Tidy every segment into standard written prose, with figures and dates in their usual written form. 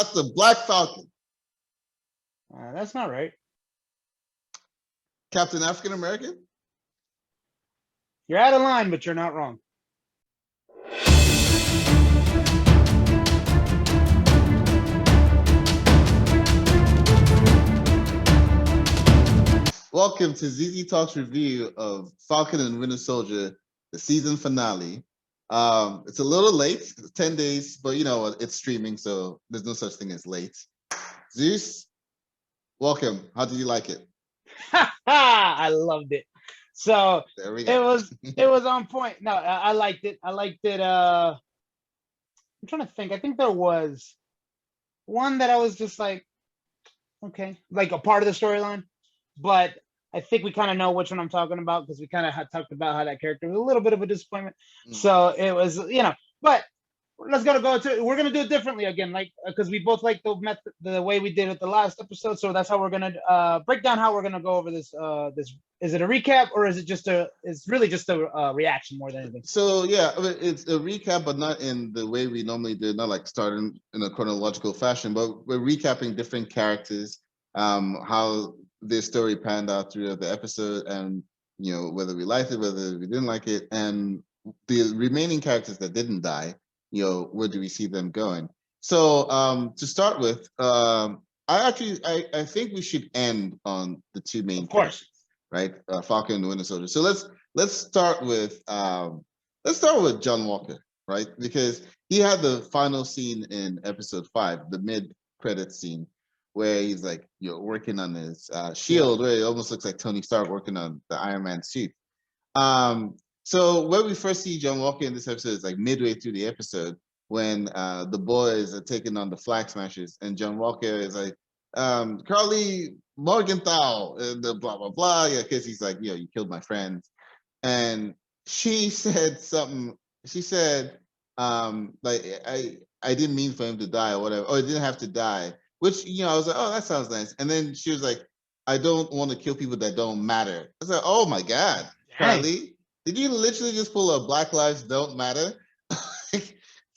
That's the Black Falcon. That's not right. Captain African American? You're out of line, but you're not wrong. Welcome to ZZ Talk's review of Falcon and Winter Soldier, the season finale. It's a little late, it's 10 days, but you know, it's streaming, so there's no such thing as late. Zeus, welcome. How did you like it? I loved it. So there we go. it was on point. No, I liked it. I'm trying to think. I think there was one that I was just like, okay, like a part of the storyline, but I think we kind of know which one I'm talking about because we kind of had talked about how that character was a little bit of a disappointment. So it was, but let's go to we're gonna do it differently again, like because we both like the method, the way we did it the last episode. So that's how we're gonna break down how we're gonna go over this. This is it a recap or is it just it's really just a reaction more than anything? So yeah, it's a recap, but not in the way we normally do, not like starting in a chronological fashion, but we're recapping different characters, how their story panned out throughout the episode, and whether we liked it, whether we didn't like it, and the remaining characters that didn't die, where do we see them going? So to start with, I think we should end on the two main characters, right? Falcon and the Winter Soldier. So let's start with John Walker, right? Because he had the final scene in episode 5, the mid-credit scene, where he's like, working on his shield, where it almost looks like Tony Stark working on the Iron Man suit. So when we first see John Walker in this episode is like midway through the episode when the boys are taking on the Flagsmashers, and John Walker is like, Karli, Morgenthau, and the blah blah blah, because he's like, you killed my friends, and she said something. She said, like, I didn't mean for him to die or whatever, or he didn't have to die. Which, I was like, oh, that sounds nice. And then she was like, I don't want to kill people that don't matter. I was like, oh my God, Karli, did you literally just pull a Black Lives Don't Matter? I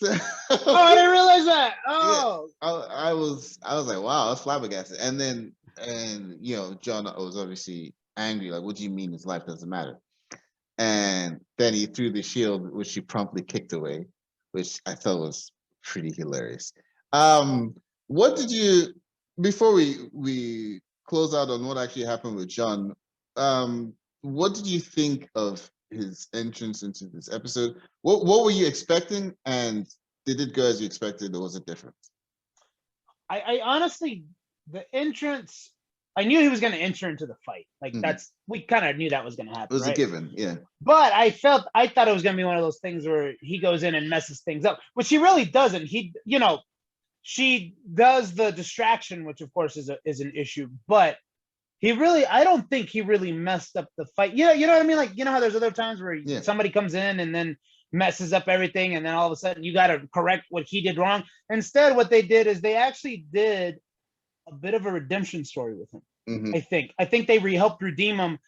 didn't realize that. Oh, yeah, I was like, wow, that's flabbergasted. And John was obviously angry, like, what do you mean his life doesn't matter? And then he threw the shield, which she promptly kicked away, which I thought was pretty hilarious. What did you, before we close out on what actually happened with John, what did you think of his entrance into this episode? What were you expecting, and did it go as you expected, or was it different? I honestly, the entrance, I knew he was going to enter into the fight. Like we kind of knew that was going to happen. It was a given, yeah. But I thought it was going to be one of those things where he goes in and messes things up, which he really doesn't. She does the distraction, which of course is an issue, but I don't think he really messed up the fight. You know what I mean? Like, how there's other times where somebody comes in and then messes up everything, and then all of a sudden you got to correct what he did wrong. Instead, what they did is they actually did a bit of a redemption story with him. I think they helped redeem him.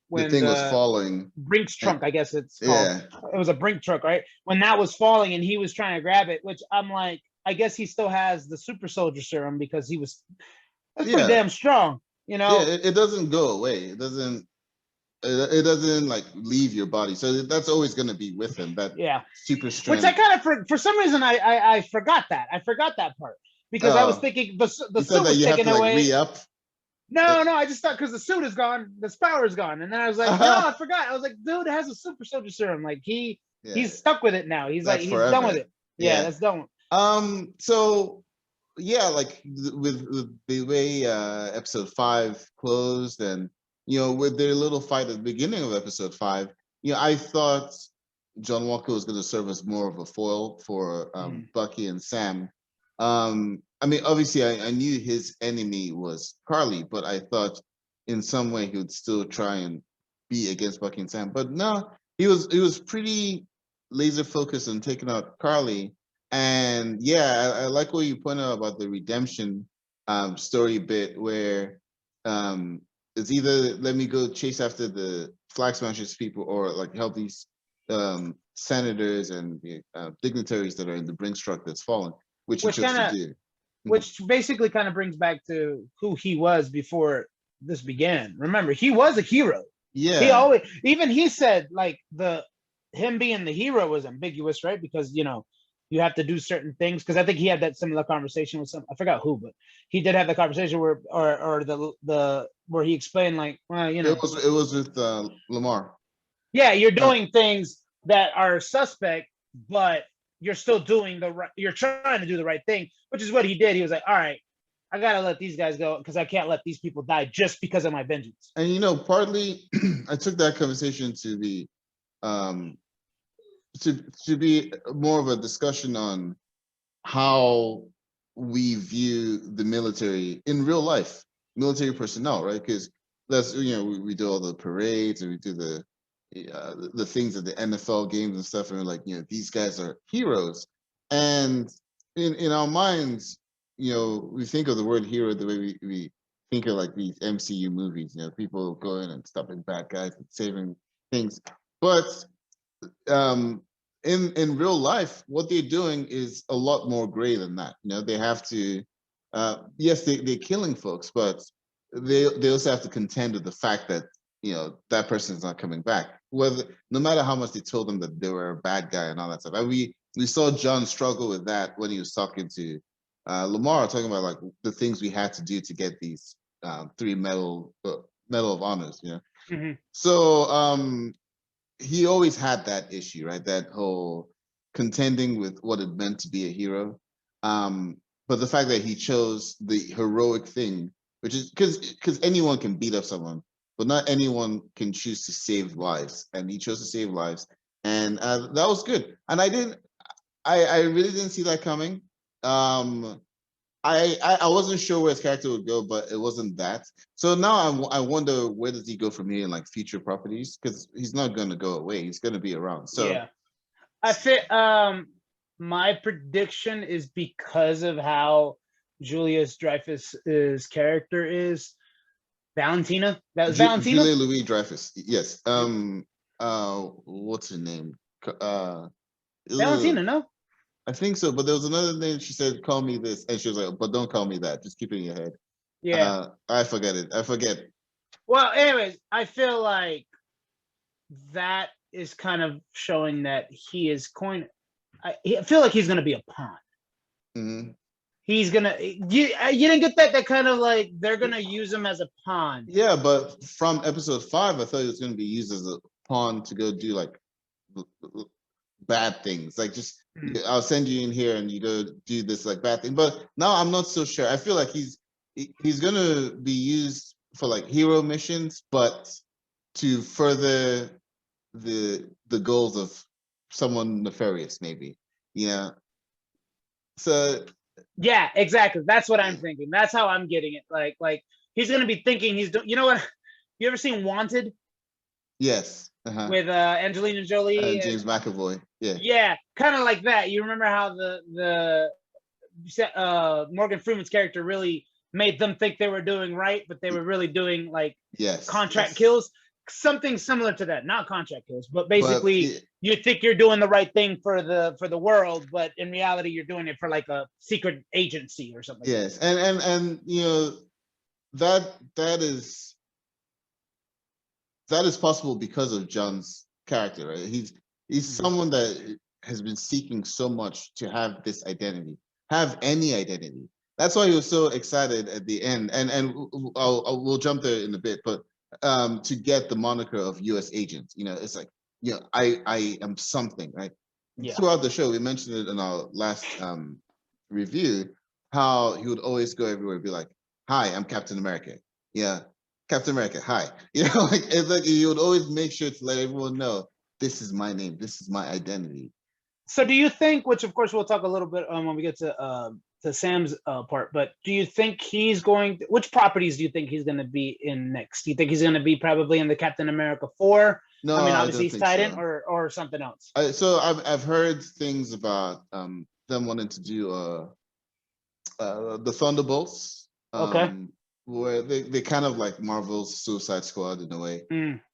When the thing was falling, Brink's trunk, I guess it's called. It was a Brink truck, right? When that was falling and he was trying to grab it, which I'm like, I guess he still has the super soldier serum because that's pretty damn strong, Yeah, it doesn't go away. It doesn't like leave your body. So that's always going to be with him. That super strength. Which I kind of, for some reason, I forgot that. I forgot that part because I was thinking the suit was taken away. Re-up? No, I just thought because the suit is gone, the power is gone, and then I was like, no, I forgot. I was like, dude, it has a super soldier serum. Like he's stuck with it now. He's like, he's done with it. Yeah, that's done. So like with the way episode 5 closed, and with their little fight at the beginning of episode 5, I thought John Walker was going to serve as more of a foil for Bucky and Sam. I mean, obviously, I knew his enemy was Karli, but I thought in some way he would still try and be against Bucky and Sam. But no, he was pretty laser focused on taking out Karli. And I like what you pointed out about the redemption story bit, where it's either let me go chase after the Flagsmashers people, or like help these senators and dignitaries that are in the Brinks truck that's fallen. which he which chose kind to of do. which basically kind of brings back to who he was before this began. Remember, he was a hero. He Yeah, always, even he said, like, the him being the hero was ambiguous, right? Because you have to do certain things. Because I think he had that similar conversation with I forgot who, but he did have the conversation where, or the where he explained, like, well, it was with Lamar. yeah, you're Uh, doing things that are suspect, but you're still doing the right. You're trying to do the right thing, which is what he did. He was like, all right, I gotta let these guys go because I can't let these people die just because of my vengeance. and partly I took that conversation to be um, to be more of a discussion on how we view the military in real life, military personnel, right? Because that's we do all the parades and we do the things at the NFL games and stuff, and we're like, these guys are heroes, and in our minds, we think of the word hero the way we think of like these MCU movies, people going and stopping bad guys and saving things, but in real life, what they're doing is a lot more gray than that. They have to, yes, they're killing folks, but they also have to contend with the fact that that person is not coming back. Whether no matter how much they told them that they were a bad guy and all that stuff. And we saw John struggle with that when he was talking to Lamar, talking about like the things we had to do to get these 3 medal of honors. Mm-hmm. So he always had that issue, right? That whole contending with what it meant to be a hero. But the fact that he chose the heroic thing, which is because anyone can beat up someone, but not anyone can choose to save lives. And he chose to save lives, and that was good. And I really didn't see that coming. I wasn't sure where his character would go, but it wasn't that. So now I wonder, where does he go from here in like future properties? Because he's not going to go away. He's going to be around. So Yeah, I fit. My prediction is because of how Julius Dreyfus's character is. Valentina. That was Valentina. Julia Louis Dreyfus. Yes. What's her name? Uh, Valentina, no. I think so. But there was another name. She said, "Call me this," and she was like, "But don't call me that. Just keep it in your head." Yeah. I forget it. I forget. Well, anyways, I feel like that is kind of showing that he is going. I feel like he's going to be a pawn. Mm-hmm. He's gonna. You didn't get that kind of like they're gonna use him as a pawn. Yeah, but from episode 5, I thought he was going to be used as a pawn to go do like bad things. Like, just I'll send you in here and you go do this like bad thing. But now I'm not so sure. I feel like he's going to be used for like hero missions, but to further the goals of someone nefarious, maybe. Yeah. So yeah, exactly. That's what I'm thinking. That's how I'm getting it. Like he's gonna be thinking he's doing. You know what? You ever seen Wanted? Yes. With Angelina Jolie, James McAvoy. Yeah. Yeah, kind of like that. You remember how the Morgan Freeman's character really made them think they were doing right, but they were really doing like contract kills. Something similar to that, not contract kills, but basically you think you're doing the right thing for the world, but in reality you're doing it for like a secret agency or something. Yes, and that is possible because of John's character, right? He's someone that has been seeking so much to have this identity, have any identity. That's why he was so excited at the end, and we'll jump there in a bit, but to get the moniker of U.S. agent, it's like, I am something, right? Yeah. Throughout the show, we mentioned it in our last review, how he would always go everywhere and be like, "Hi, I'm Captain America." Yeah, Captain America. Hi. Like, it's like he would always make sure to let everyone know, this is my name, this is my identity. So do you think, which of course we'll talk a little bit when we get to Sam's part, but do you think he's going to, which properties do you think he's going to be in next? Do you think he's going to be probably in the Captain America 4? No, I mean, obviously he's Titan, so. or something else. So I've heard things about them wanting to do the Thunderbolts. Okay. Where they kind of like Marvel's Suicide Squad in a way.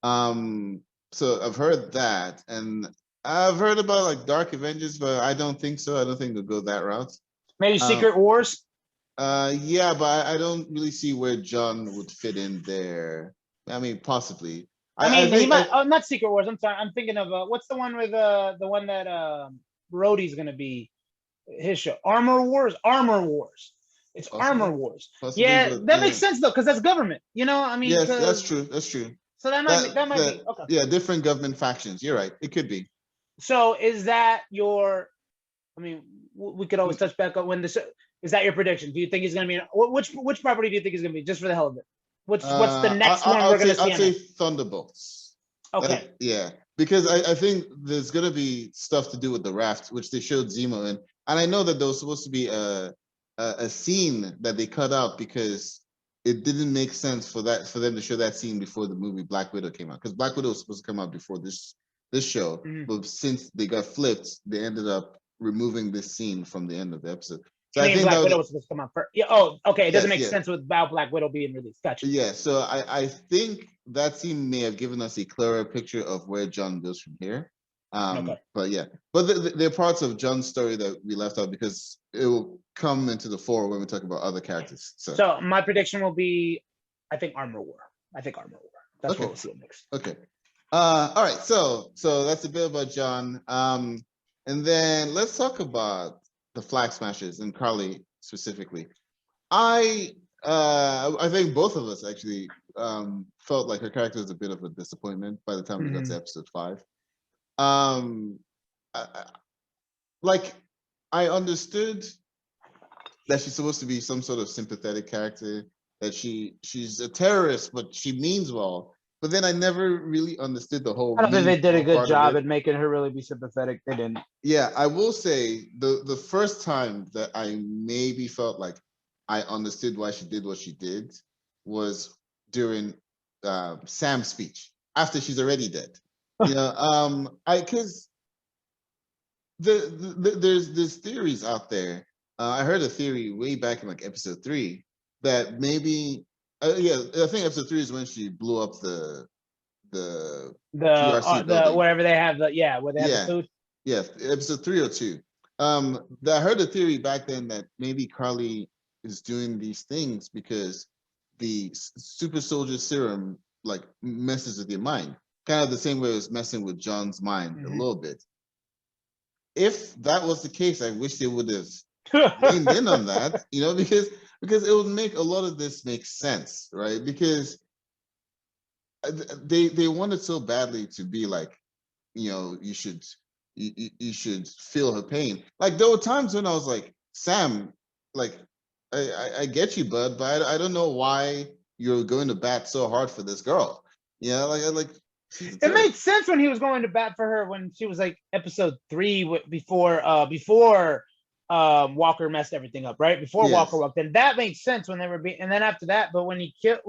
So I've heard that, and I've heard about like Dark Avengers, but I don't think so. I don't think they'll go that route. Maybe Secret Wars. Yeah, but I don't really see where John would fit in there. I mean, possibly. I mean, he think might. Oh, not Secret Wars. I'm sorry. I'm thinking of what's the one with the one that Rhodey's gonna be his show. Armor Wars. Armor Wars. It's possibly, Armor Wars. possibly, Yeah, but that makes sense though, because that's government. You know, I mean, yes, that's because true. That's true. so that might be okay. Yeah, different government factions. You're right. It could be. So is that your? I mean, we could always touch back on when this. Is that your prediction? Do you think he's going to be? Which property do you think he's going to be? Just for the hell of it. What's the next one we're going to see? I'd say Thunderbolts. Okay. Yeah, because I think there's going to be stuff to do with the raft, which they showed Zemo in, and I know that there was supposed to be a scene that they cut out because it didn't make sense for them to show that scene before the movie Black Widow came out, because Black Widow was supposed to come out before this show, but since they got flipped, they ended up removing this scene from the end of the episode. So I think Black Widow was supposed to come out first. Yeah. Oh, okay. It doesn't make sense without Black Widow being released. Gotcha. Yeah. So I think that scene may have given us a clearer picture of where John goes from here. But yeah, but there are parts of John's story that we left out because it will come into the fore when we talk about other characters. So my prediction will be, I think Armor War. That's what we'll see next. Okay. All right. So that's a bit about John. And then let's talk about the Flagsmashers and Karli specifically. I think both of us actually felt like her character was a bit of a disappointment by the time we got to episode 5. I understood that she's supposed to be some sort of sympathetic character, that she's a terrorist, but she means well. But then I never really understood the whole. I don't think they did a good job at making her really be sympathetic. They didn't. Yeah, I will say the first time that I maybe felt like I understood why she did what she did was during Sam's speech after she's already dead. You know, because there's theories out there. I heard a theory way back in like episode 3 that maybe. Yeah, I think episode 3 is when she blew up the GRC building. Wherever they have where they have the food. Yeah, episode 3 or 2. I heard a theory back then that maybe Karli is doing these things because the super soldier serum like messes with your mind, kind of the same way it was messing with John's mind a little bit. If that was the case, I wish they would have leaned in on that, you know, because it would make a lot of this make sense, right? Because they wanted so badly to be like, you know, you should feel her pain. Like there were times when I was like, Sam, like I get you, bud, but I don't know why you're going to bat so hard for this girl. Yeah, like it made sense when he was going to bat for her when she was like episode 3 before Walker messed everything up, right? Before Walker walked in, that made sense when they were being, and then after that, but when he killed,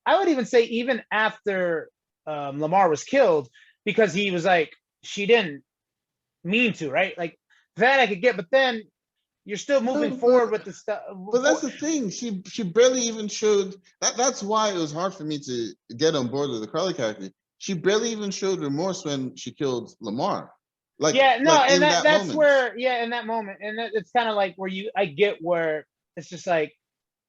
I would even say even after Lamar was killed, because he was like, she didn't mean to, right? Like that I could get, but then you're still moving forward with the stuff. But that's the thing. She barely even showed that. That's why it was hard for me to get on board with the Karli character. She barely even showed remorse when she killed Lamar. Like, and that's moment. Where, in that moment, and it's kind of like where I get where it's just like,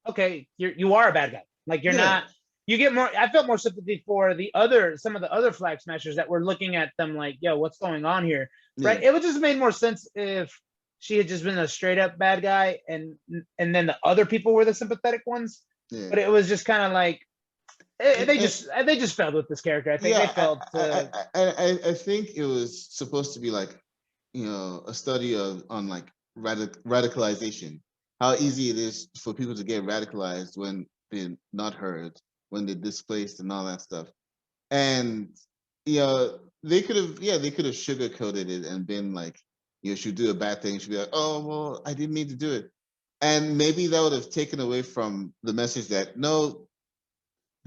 okay, you are a bad guy. Like you're not. You get more. I felt more sympathy for some of the other Flagsmashers that were looking at them like, yo, what's going on here, right? It would just made more sense if she had just been a straight up bad guy, and then the other people were the sympathetic ones. Yeah. But it was just kind of like. They just failed with this character. I think they failed. I think it was supposed to be like, you know, a study on like radicalization, how easy it is for people to get radicalized when they're not heard, when they're displaced, and all that stuff. And you know, they could have sugarcoated it and been like, you know, she'll do a bad thing. She'll be like, oh well, I didn't mean to do it, and maybe that would have taken away from the message that no.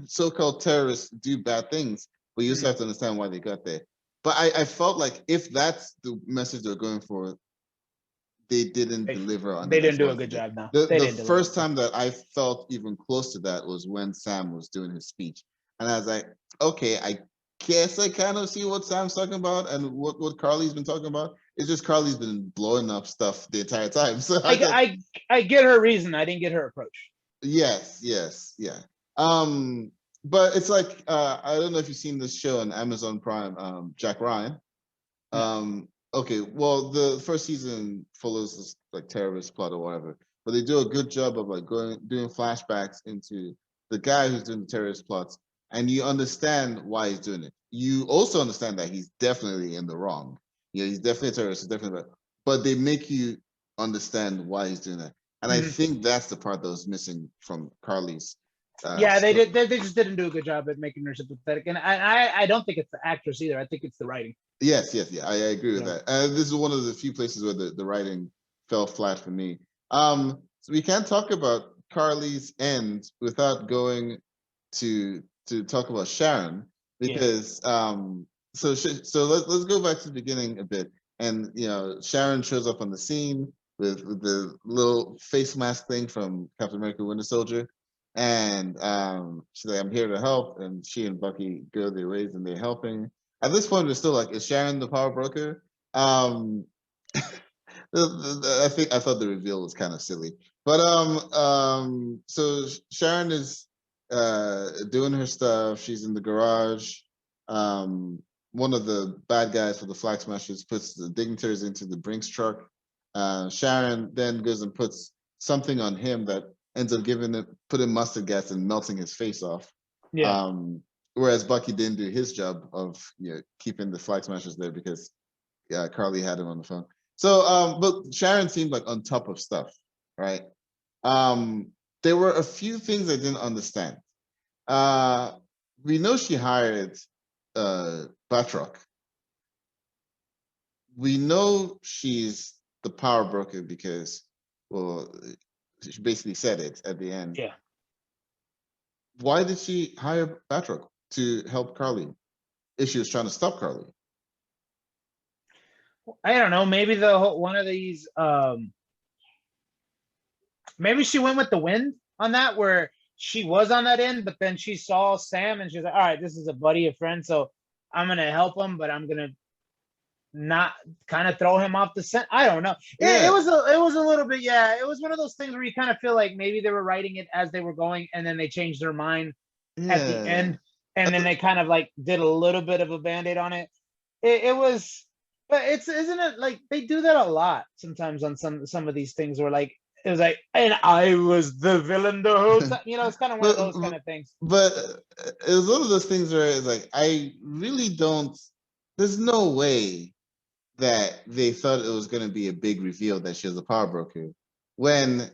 So-called terrorists do bad things, but you also have to understand why they got there. But I felt like if that's the message they're going for, they didn't deliver on. They didn't do a good job. Now the first time that I felt even close to that was when Sam was doing his speech, and I was like, okay, I guess I kind of see what Sam's talking about and what Karli's been talking about. It's just Karli's been blowing up stuff the entire time. So I get her reason. I didn't get her approach. yes, yeah. But it's like I don't know if you've seen this show on Amazon Prime, Jack Ryan. Okay, well, the first season follows this like terrorist plot or whatever, but they do a good job of like doing flashbacks into the guy who's doing the terrorist plots, and you understand why he's doing it. You also understand that he's definitely in the wrong. Yeah, he's definitely a terrorist, he's definitely bad. But they make you understand why he's doing that. And I think that's the part that was missing from Karli's. Yeah, they did. They just didn't do a good job at making her sympathetic, and I don't think it's the actress either. I think it's the writing. Yes, yeah, I agree with that. This is one of the few places where the writing fell flat for me. So we can't talk about Karli's end without going to talk about Sharon, because so let's go back to the beginning a bit. And Sharon shows up on the scene with the little face mask thing from Captain America Winter Soldier. And she's like, I'm here to help. And she and Bucky go their ways and they're helping. At this point, we're still like, is Sharon the power broker? I thought the reveal was kind of silly. But so Sharon is doing her stuff. She's in the garage. One of the bad guys for the Flagsmashers puts the dignitaries into the Brinks truck. Sharon then goes and puts something on him that ends up putting mustard gas and melting his face off. Whereas Bucky didn't do his job of keeping the Flagsmashers there because Karli had him on the phone. So but Sharon seemed like on top of stuff, right? There were a few things I didn't understand. We know she hired Batroc. We know she's the power broker because, well, she basically said it at the end. Yeah. Why did she hire Batroc to help Karli if she was trying to stop Karli? I don't know. Maybe one of these. Maybe she went with the wind on that, where she was on that end, but then she saw Sam and she was like, "All right, this is a buddy, a friend, so I'm gonna help him, but I'm gonna not kind of throw him off the scent." I don't know. It was a little bit. Yeah, it was one of those things where you kind of feel like maybe they were writing it as they were going, and then they changed their mind at the end, and then they kind of like did a little bit of a band-aid on it. It was, but isn't it like they do that a lot sometimes on some of these things where like it was like, and I was the villain the whole time. It's kind of one of those kind of things. But it was one of those things where it's like, I really don't. There's no way that they thought it was going to be a big reveal that she was a power broker. When,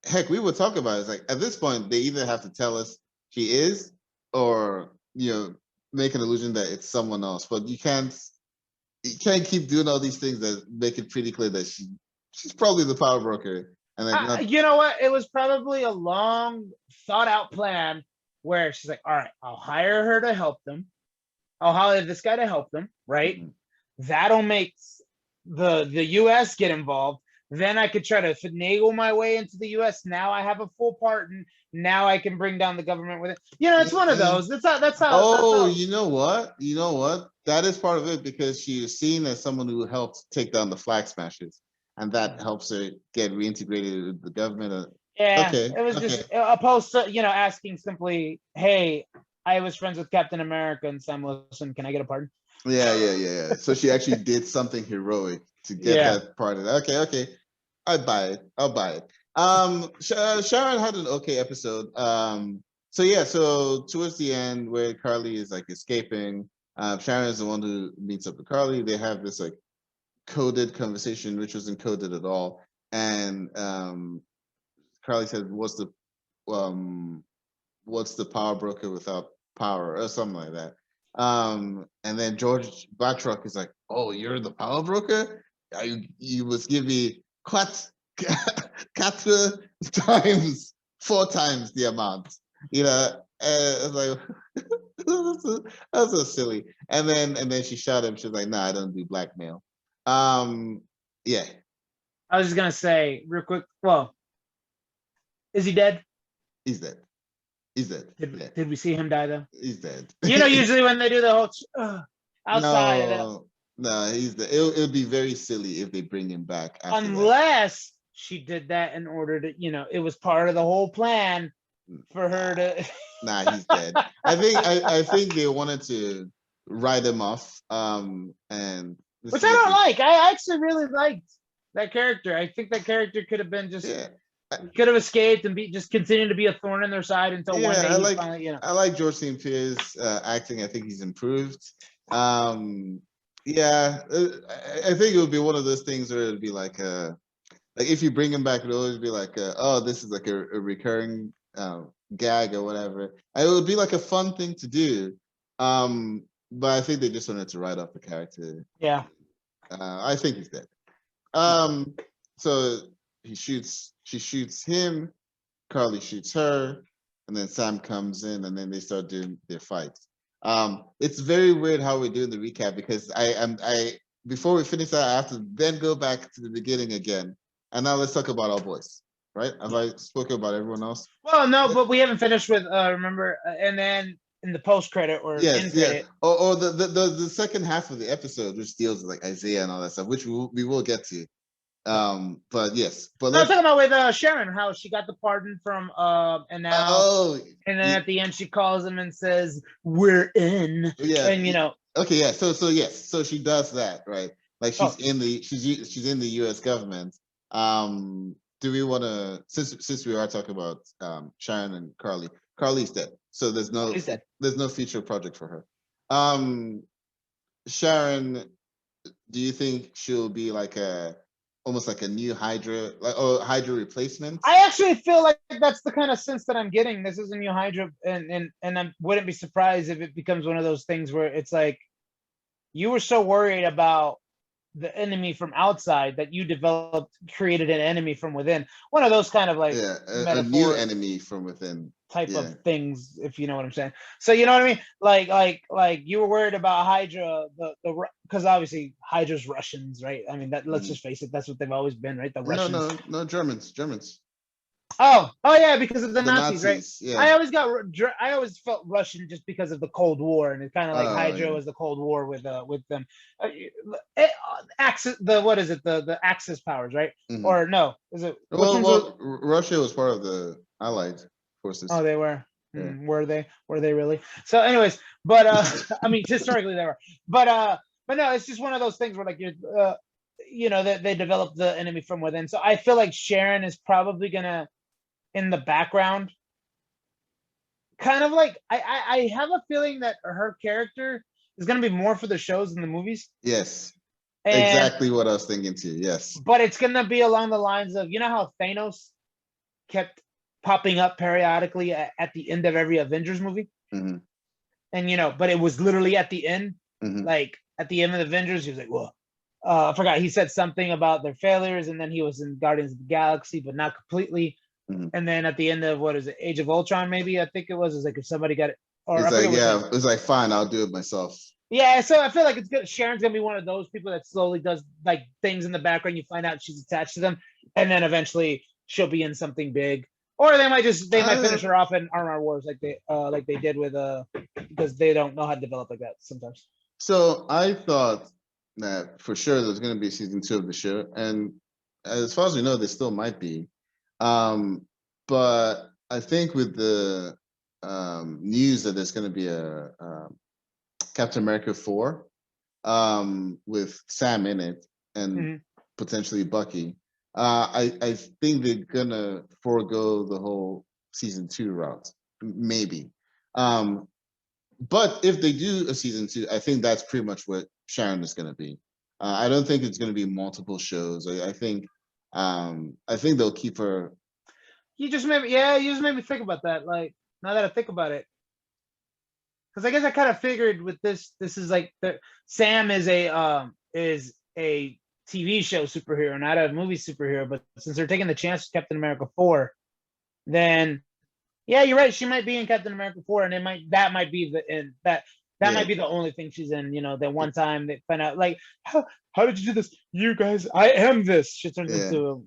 heck, we were talking about it. It's like, at this point, they either have to tell us she is, or make an illusion that it's someone else. But you can't keep doing all these things that make it pretty clear that she's probably the power broker. And you know what? It was probably a long thought out plan where she's like, all right, I'll hire her to help them. I'll hire this guy to help them, right? Mm-hmm. That'll make the US get involved. Then I could try to finagle my way into the US. Now I have a full part, and now I can bring down the government with it. It's one of those. That's how. Oh, you know what? That is part of it, because she is seen as someone who helped take down the Flagsmashers, and that helps her get reintegrated with the government. Yeah, okay, it was just opposed to asking simply, "Hey, I was friends with Captain America and Sam Wilson. Can I get a pardon?" Yeah. So she actually did something heroic to get that pardon. Okay. I'll buy it. Sharon had an okay episode. So towards the end, where Karli is like escaping, Sharon is the one who meets up with Karli. They have this like coded conversation, which wasn't coded at all. And Karli said, what's the power broker without power, or something like that. And then George Batroc is like, "Oh, you're the power broker? You must give me quatre times, 4 times the amount." It's like that's so silly. And then she shot him. She's like, "Nah, I don't do blackmail." Yeah. I was just gonna say real quick. Well, is he dead? He's dead. He's dead. Did we see him die though? He's dead. Usually when they do the whole outside, no, he's dead. It'll be very silly if they bring him back unless she did that in order to, it was part of the whole plan for her to. Nah, he's dead. I think they wanted to write him off. And which I don't like. I actually really liked that character. I think that character could have been could have escaped and just continued to be a thorn in their side until one day he finally, I like George St. Pierre's acting. I think he's improved. I think it would be one of those things where it'd be like if you bring him back, it'll always be like this is like a recurring gag or whatever. It would be like a fun thing to do. But I think they just wanted to write off the character. Yeah. I think he's dead. So she shoots him, Karli shoots her, and then Sam comes in, and then they start doing their fights. It's very weird how we're doing the recap, because I before we finish that, I have to then go back to the beginning again. And now let's talk about our boys, right? Have I spoken about everyone else? Well, no, but we haven't finished with remember, and then in the post credit or end credit, or the second half of the episode, which deals with like Isaiah and all that stuff, which we will get to. But yes, but I was talking about with Sharon, how she got the pardon from and now and then at the end she calls him and says we're in. Yeah, and okay, yeah. So yes, so she does that, right? Like she's in the U.S. government. Do we want to, since we are talking about Sharon and Karli? Karli's dead, so there's no future project for her. Sharon, do you think she'll be like almost like a new Hydra, or Hydra replacement? I actually feel like that's the kind of sense that I'm getting. This is a new Hydra, and I wouldn't be surprised if it becomes one of those things where it's like you were so worried about the enemy from outside that you created an enemy from within. One of those kind of like a new enemy from within type of things, if you know what I'm saying. So you know what I mean? Like you were worried about Hydra, because obviously Hydra's Russians, right? I mean, let's just face it, that's what they've always been, right? The Russians. No, Germans. Oh yeah, because of the Nazis, right? Yeah. I always felt Russian just because of the Cold War, and it's kind of like Hydra was the Cold War with them. Axis, the Axis powers, right? Mm-hmm. Or no, is it? Russia was part of the Allied forces. Oh, they were. Yeah. Were they really? So, anyways, but I mean, historically they were. But no, it's just one of those things where like that they developed the enemy from within. So I feel like Sharon is probably gonna, in the background, kind of like I have a feeling that her character is going to be more for the shows than the movies. Yes, exactly what I was thinking too. Yes, but it's going to be along the lines of, how Thanos kept popping up periodically at the end of every Avengers movie, and but it was literally at the end, like at the end of the Avengers, he was like, "Whoa." I forgot, he said something about their failures, and then he was in Guardians of the Galaxy, but not completely. And then at the end of Age of Ultron, maybe I think it was like if somebody got it, or it's like fine, I'll do it myself. Yeah, so I feel like it's good. Sharon's gonna be one of those people that slowly does like things in the background. You find out she's attached to them, and then eventually she'll be in something big, or they might finish her off in Armor Wars like they did with because they don't know how to develop like that sometimes. So I thought that for sure there's going to be season 2 of the show, and as far as we know, there still might be. But I think with the news that there's going to be a Captain America 4 with Sam in it and potentially Bucky, I think they're going to forego the whole season 2 route, maybe. But if they do a season 2, I think that's pretty much what Sharon is going to be. I don't think it's going to be multiple shows. I think they'll keep her. You just made me think about that. Like, now that I think about it, because I guess I kind of figured with this is like Sam is a TV show superhero, not a movie superhero. But since they're taking the chance with Captain America 4, then yeah, you're right. She might be in Captain America 4, and that might be might be the only thing she's in. That one time they find out, like, how did you do this? You guys, I am this. She turns into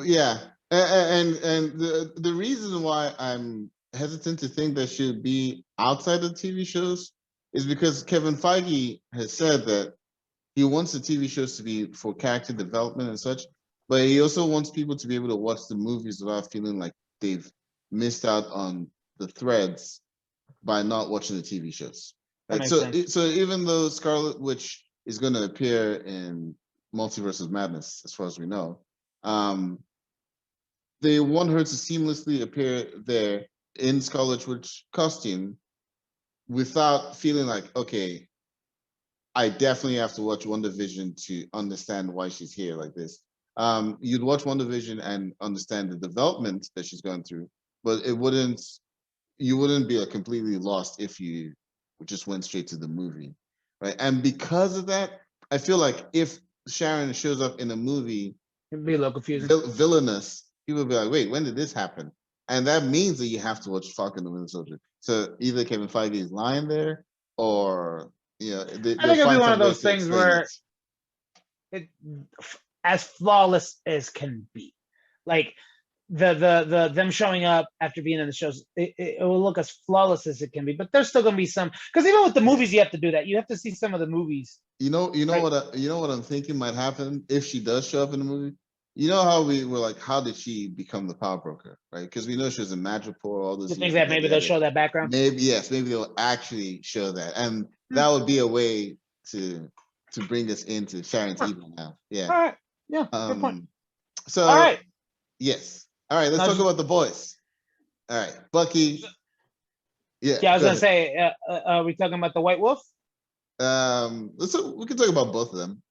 yeah. And the reason why I'm hesitant to think that she'll be outside of TV shows is because Kevin Feige has said that he wants the TV shows to be for character development and such, but he also wants people to be able to watch the movies without feeling like they've missed out on the threads by not watching the TV shows. That Right. makes So, sense. so even though Scarlet Witch is going to appear in Multiverse of Madness, as far as we know, they want her to seamlessly appear there in Scarlet Witch costume without feeling like, okay, I definitely have to watch WandaVision to understand why she's here like this. You'd watch WandaVision and understand the development that she's going through, but you wouldn't be like completely lost if you just went straight to the movie, right? And because of that, I feel like if Sharon shows up in a movie It'd be a little confusing. villainous, people will be like, wait, when did this happen? And that means that you have to watch Falcon and the Winter Soldier. So either Kevin Feige is lying there, or I think it'll be one of those things where it as flawless as can be. Like the them showing up after being in the shows, it will look as flawless as it can be. But there's still gonna be some, because even with the movies, you have to do that. You have to see some of the movies. You know right? what I'm thinking might happen if she does show up in the movie. You know how we were like, how did she become the power broker, right? Because we know she was in Madripoor, all those. You think that maybe they'll show that background? Maybe yes, maybe they'll actually show that, and that would be a way to bring us into Sharon's evil now. Yeah. All right. Yeah. Good point. So all right. Yes. All right. Let's talk about the boys. All right, Bucky. Yeah. Yeah, I was gonna say, are we talking about the White Wolf? We can talk about both of them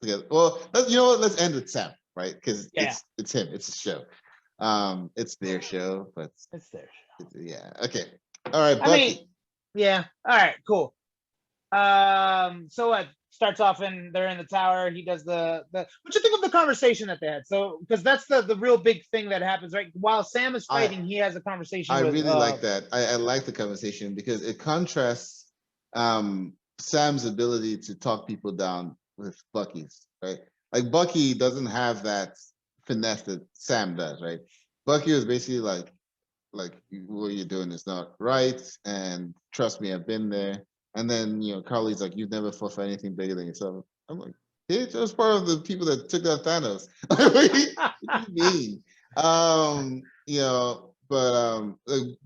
together. Well, you know what? Let's end with Sam, right? Because it's him. It's a show. It's their show, but it's their show. Yeah. Okay. All right, Bucky. I mean, yeah. All right. Cool. So what starts off and they're in the tower. He does the what you think of the conversation that they had? So because that's the real big thing that happens, right? While Sam is fighting, he has a conversation. I really like that. I like the conversation because it contrasts Sam's ability to talk people down with Bucky's, right? Like Bucky doesn't have that finesse that Sam does, right? Bucky was basically like what you're doing is not right, and trust me, I've been there. And then Karli's like, you've never fought for anything bigger than yourself. I'm like, bitch, I was part of the people that took out Thanos. What do you mean? But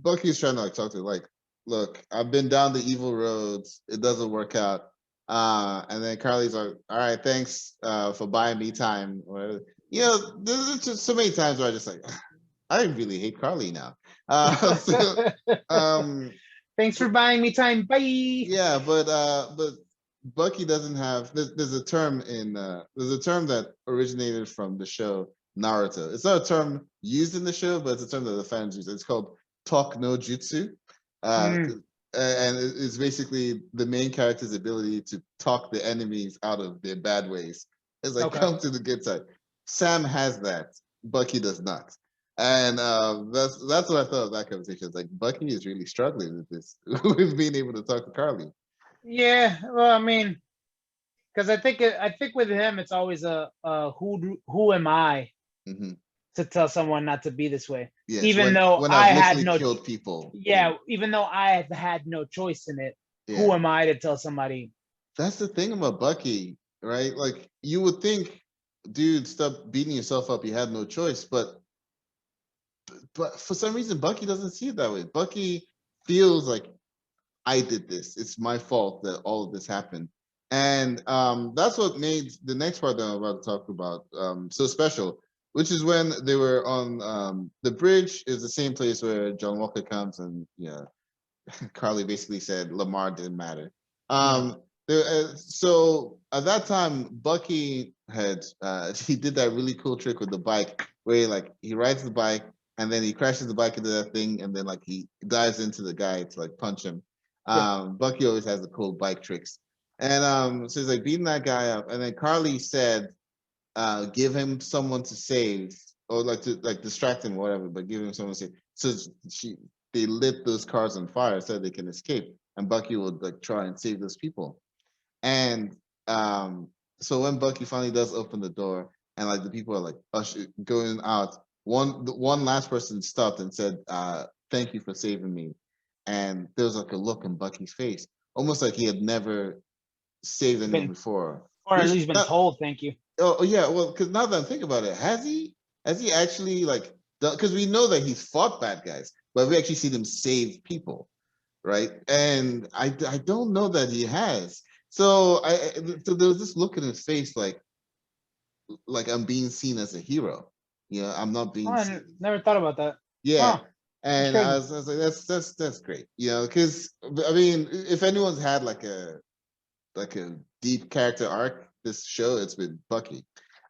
Bucky's trying to talk to her, like, look, I've been down the evil roads. It doesn't work out. And then Karli's like, all right, thanks for buying me time. Or, there's just so many times where I just like, I really hate Karli now. Thanks for buying me time. Bye. Yeah, but Bucky doesn't have. There's a term that originated from the show Naruto. It's not a term used in the show, but it's a term that the fans use. It's called talk no jutsu, and it's basically the main character's ability to talk the enemies out of their bad ways. It's like, come to the good side. Sam has that. Bucky does not. And that's what I thought of that conversation. It's like Bucky is really struggling with this, with being able to talk to Karli. Yeah, well, I mean, because I think with him, it's always a who am I to tell someone not to be this way, yes, even though I had no killed people. Yeah, even though I had no choice in it. Yeah. Who am I to tell somebody? That's the thing about Bucky, right? Like you would think, dude, stop beating yourself up. You had no choice, but for some reason, Bucky doesn't see it that way. Bucky feels like I did this. It's my fault that all of this happened. And that's what made the next part that I'm about to talk about so special, which is when they were on the bridge is the same place where John Walker comes and Karli basically said Lamar didn't matter. So at that time, Bucky had he did that really cool trick with the bike where he rides the bike and then he crashes the bike into that thing and then he dives into the guy to punch him. Bucky always has the cool bike tricks. And so he's beating that guy up. And then Karli said, give him someone to save or to distract him, whatever, but give him someone to save. So they lit those cars on fire so they can escape. And Bucky would try and save those people. And so when Bucky finally does open the door and the people are going out, one last person stopped and said, thank you for saving me. And there was like a look in Bucky's face, almost like he had never saved anyone Been, before. or at Which least been told, thank you. oh yeah, well, because now that I'm thinking about it, has he actually like, because we know that he's fought bad guys, but we actually see them save people, right? And I don't know that he has. So so there was this look in his face like I'm being seen as a hero. You know, I'm not being Oh, I seen. never thought about that. Yeah. Huh. And Crazy. I was like, that's great. You know, because I mean, if anyone's had like a deep character arc this show, it's been Bucky.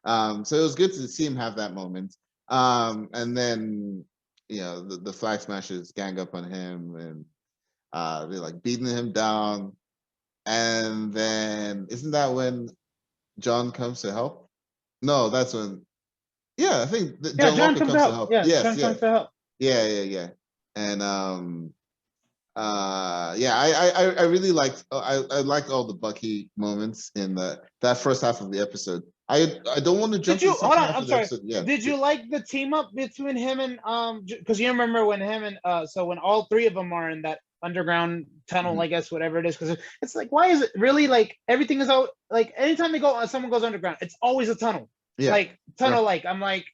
So it was good to see him have that moment. And then the Flag Smashers gang up on him and they're like beating him down. And then isn't that when John comes to help? No, that's when I think Yeah, John John Walker comes to comes to help. help. Yeah, Yes, John yeah. comes to help. Yeah. And yeah, I really liked I liked all the Bucky moments in that first half of the episode. I don't want to jump Did to you the hold second on? half I'm of the sorry. episode. Yeah. Did you like the team up between him and because you remember when him and so when all three of them are in that underground tunnel, Mhm. I guess whatever it is, because it's like why is it really like everything is out like anytime they go someone goes underground, it's always a tunnel. Yeah. Like tunnel like I'm like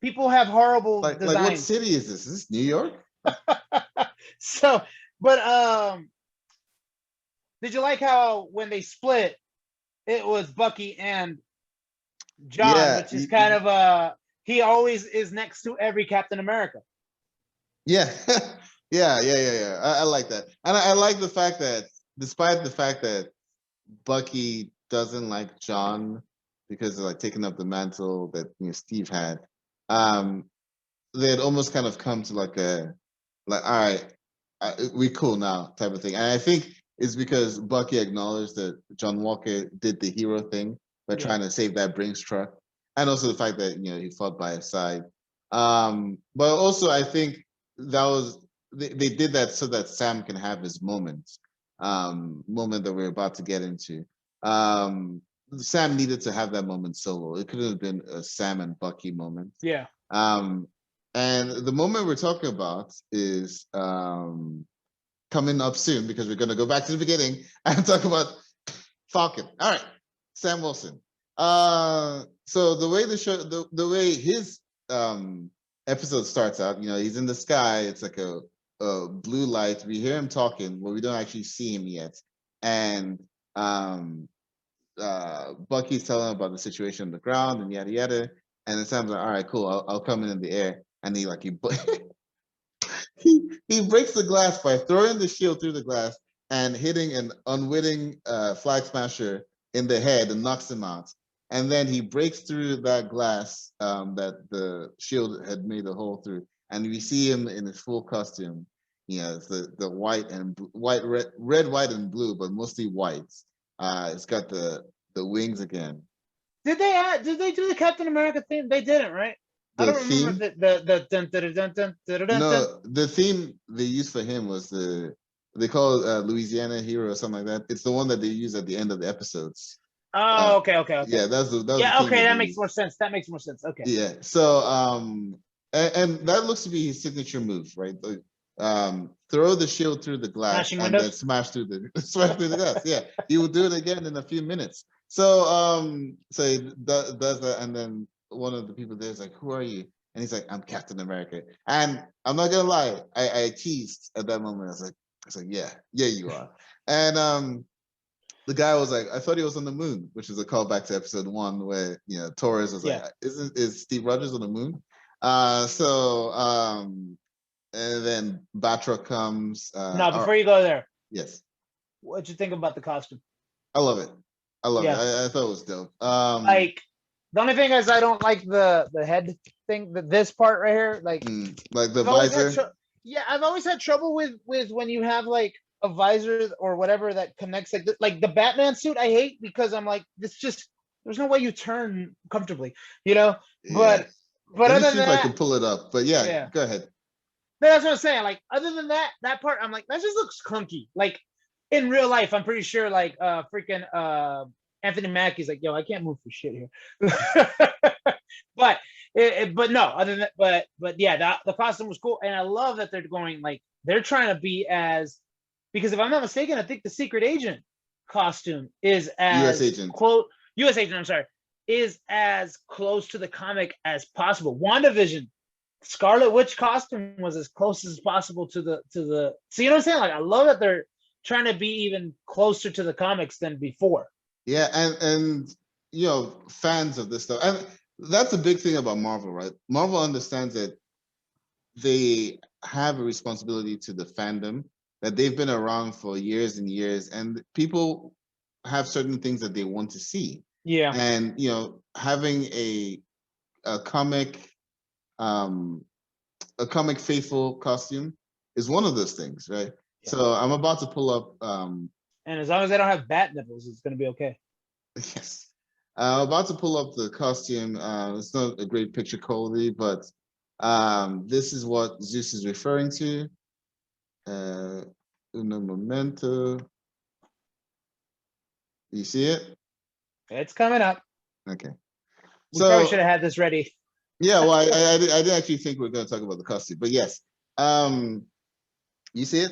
people have horrible Like what designs. city is this? Is this New York? So, but did you like how when they split, it was Bucky and John, Yeah. which is kind of he always is next to every Captain America. Yeah. Yeah. I like that. And I like the fact that despite the fact that Bucky doesn't like John because they're like taking up the mantle that Steve had, um, they had almost kind of come to like all right, we cool now type of thing. And I think it's because Bucky acknowledged that John Walker did the hero thing by trying to save that Brinks truck, and also the fact that he fought by his side. But also I think that was they did that so that Sam can have his moment, moment that we're about to get into. Um, Sam needed to have that moment solo. It could have been a Sam and Bucky moment. Yeah. Um, and the moment we're talking about is coming up soon because we're going to go back to the beginning and talk about Falcon. All right, Sam Wilson. So the way the show, the way his episode starts out, he's in the sky. It's like a blue light. We hear him talking, but we don't actually see him yet. And Bucky's telling him about the situation on the ground and yada yada. And then Sam's like, "All right, cool. I'll come in the air." And he he breaks the glass by throwing the shield through the glass and hitting an unwitting Flag Smasher in the head and knocks him out. And then he breaks through that glass that the shield had made a hole through, and we see him in his full costume. It's the white and red, white, and blue, but mostly white. It's got the wings again. Did they do the Captain America theme? They didn't, right? I The don't remember theme? the dun, dun, dun, dun, dun, dun, dun. No, the theme they used for him was they call it Louisiana Hero or something like that. It's the one that they use at the end of the episodes. Oh, okay. Yeah, that was the Yeah, theme okay, that that they makes more used. sense. That makes more sense. Okay. Yeah. So and that looks to be his signature move, right? Like, throw the shield through the glass Smashing and then windows. smash through the smash through the glass. Yeah, he will do it again in a few minutes. So so he does that, and then one of the people there is like, "Who are you?" And he's like, "I'm Captain America." And I'm not gonna lie, I teased at that moment. I was like, "Yeah, you are." And the guy was like, "I thought he was on the moon," which is a callback to episode 1 where Torres was like, "Is Steve Rogers on the moon?" And then Batroc comes. No, before you go there, yes, what'd you think about the costume? I love it. I love it. Yeah. I thought it was dope. Like the only thing is I don't like the head thing, this part right here. Like like the I've always had visor. I've always had trouble with when you have like a visor or whatever that connects like the Batman suit. I hate because I'm like this just there's no way you turn comfortably, Yeah. But Let me other see than if I can that, pull it up. But yeah, yeah. go ahead. That's what I'm saying. Like, other than that part, I'm like, that just looks clunky. Like, in real life, I'm pretty sure, like, freaking Anthony Mackie's like, yo, I can't move for shit here. But But no, other than but yeah, the costume was cool, and I love that they're going like they're trying to be as because if I'm not mistaken, I think the secret agent costume is U.S. as agent. close. U.S. agent, I'm sorry, is as close to the comic as possible. WandaVision, Scarlet Witch costume was as close as possible to the. So you know what I'm saying? Like I love that they're trying to be even closer to the comics than before. Yeah, and you know, fans of this stuff, and that's a big thing about Marvel, right? Marvel understands that they have a responsibility to the fandom, that they've been around for years and years, and people have certain things that they want to see. Yeah. And you know, having a comic a comic faithful costume is one of those things, right? Yeah. So I'm about to pull up and as long as they don't have bat nipples, it's gonna be okay. yes. I'm about to pull up the costume. It's not a great picture quality, but this is what Zeus is referring to. Uno momento. You see it? It's coming up. Okay. We probably should have had this ready. Yeah, well, I didn't actually think we are going to talk about the costume, but yes. You see it?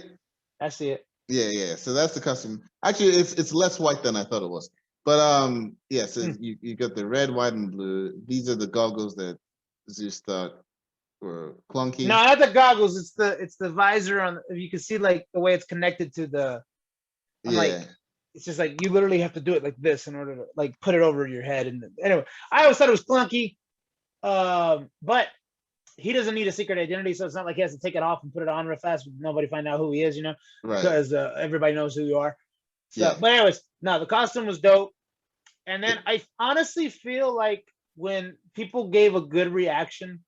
I see it. Yeah. So that's the costume. Actually, it's less white than I thought it was. But yeah, so you got the red, white, and blue. These are the goggles that Zeus thought were clunky. No, not the goggles. It's the visor on. You can see like the way it's connected to the. I'm like, it's just like you literally have to do it like this in order to like put it over your head. And anyway, I always thought it was clunky. But he doesn't need a secret identity, so it's not like he has to take it off and put it on real fast. Nobody find out who he is, you know, right? Because everybody knows who you are. So, but anyways, no, the costume was dope. And then I honestly feel like when people gave a good reaction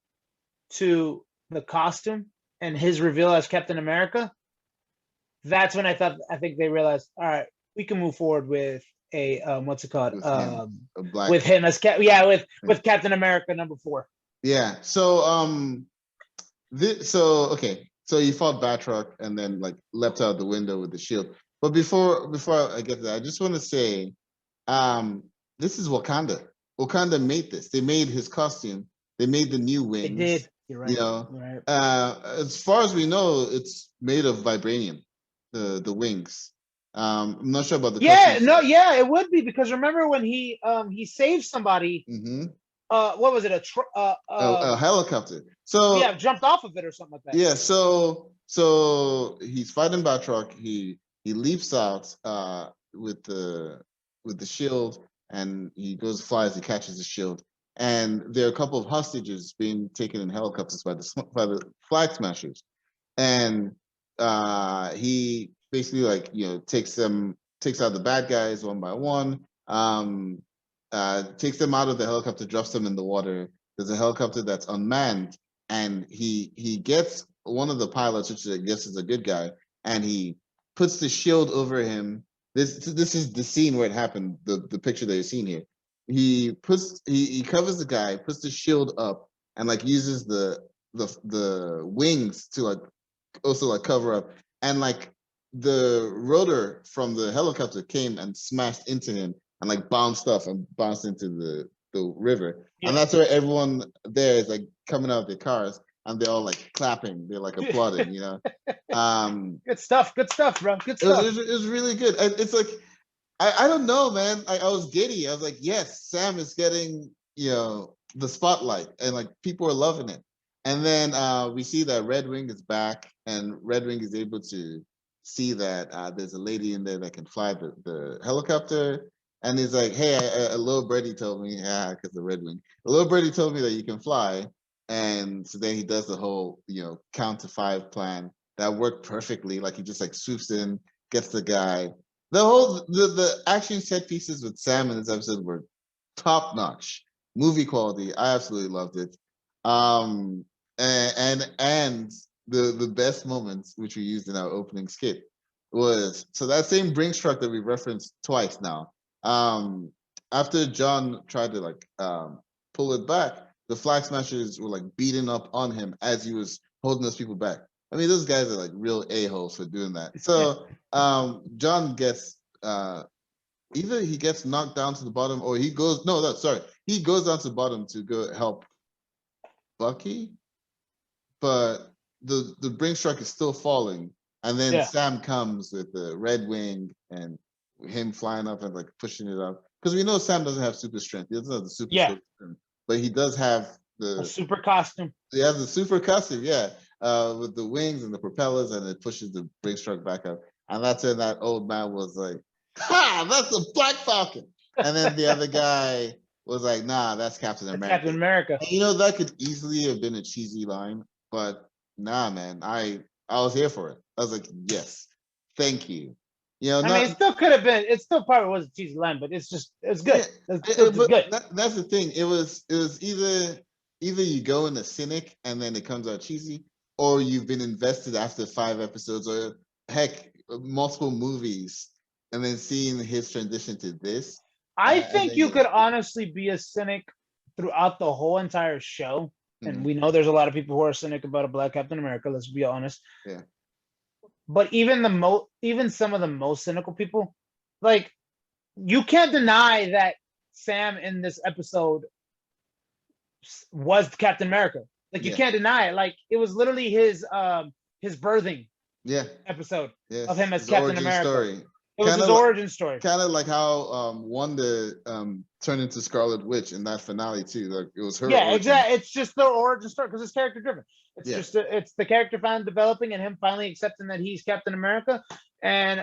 to the costume and his reveal as Captain America, that's when I think they realized, all right, we can move forward with a what's it called? With him as with Captain America #4. Yeah. So okay. So he fought Batroc and then like leapt out the window with the shield. But before I get to that, I just want to say, this is Wakanda. Wakanda made this. They made his costume. They made the new wings. They did. You're right. You know, right. As far as we know, it's made of vibranium. The wings. I'm not sure about the costume. It would be because remember when he saved somebody. Mm-hmm. What was it? A helicopter. So yeah, jumped off of it or something like that. Yeah. So he's fighting Batroc. He leaps out with the shield, and he flies. He catches the shield, and there are a couple of hostages being taken in helicopters by the Flagsmashers, and he basically takes out the bad guys one by one. Takes them out of the helicopter, drops them in the water. There's a helicopter that's unmanned, and he gets one of the pilots, which I guess is a good guy, and he puts the shield over him. This is the scene where it happened. The picture that you're seeing here. He covers the guy, puts the shield up, and like uses the wings to like also like cover up, and like the rotor from the helicopter came and smashed into him and like bounced into the river. Yeah. And that's where everyone there is like coming out of their cars and they're all like clapping, they're like applauding, you know. Good stuff, bro. Good stuff. It was really good. It's like I don't know, man. I was giddy. I was like, yes, Sam is getting, you know, the spotlight, and like people are loving it. And then we see that Red Wing is back, and Red Wing is able to see that there's a lady in there that can fly the helicopter. And he's like, hey, a little birdie told me, because the Red Wing, a little birdie told me that you can fly. And so then he does the whole, you know, count to 5 plan that worked perfectly. Like he just like swoops in, gets the guy. The action set pieces with Sam in this episode were top notch, movie quality. I absolutely loved it. And the best moments, which we used in our opening skit, was so that same Brinks truck that we referenced twice now. After John tried to like pull it back, the Flagsmashers were like beating up on him as he was holding those people back. I mean, those guys are like real a-holes for doing that. So John gets either he gets knocked down to the bottom, or he goes down to the bottom to go help Bucky, but the Bring Struck is still falling, and then Yeah. Sam comes with the red wing and him flying up and like pushing it up, because we know Sam doesn't have super strength. He doesn't have the super Yeah. strength, but he does have A super costume. he has the super costume, yeah, with the wings and the propellers, and it pushes the Bring Struck back up. And that's when that old man was like, "Ha, that's a Black Falcon." And then the other guy was like, "Nah, that's Captain It's America." Captain America. And, you know, that could easily have been a cheesy line, but nah, man, I was here for it. I was like, yes, thank you. You know, I mean, it still could have been. It still probably was a cheesy line, but it's good. Yeah, It's just good. that's the thing. It was either you go in a cynic and then it comes out cheesy, or you've been invested after 5 episodes, or heck, multiple movies, and then seeing his transition to this. I and think then you you're could like, honestly be a cynic throughout the whole entire show. And Mhm. we know there's a lot of people who are cynic about a Black Captain America, let's be honest. Yeah. But even some of the most cynical people, like, you can't deny that Sam in this episode was Captain America. Like, you Yeah. can't deny it. Like, it was literally his birthing Yeah. episode Yes. of him as His Captain origin America. story. It was his origin story. Kind of like how Wanda turned into Scarlet Witch in that finale too. Like, it was her Yeah, origin. exactly. It's just the origin story because it's character driven. It's Yeah. just it's the character finally developing and him finally accepting that he's Captain America. And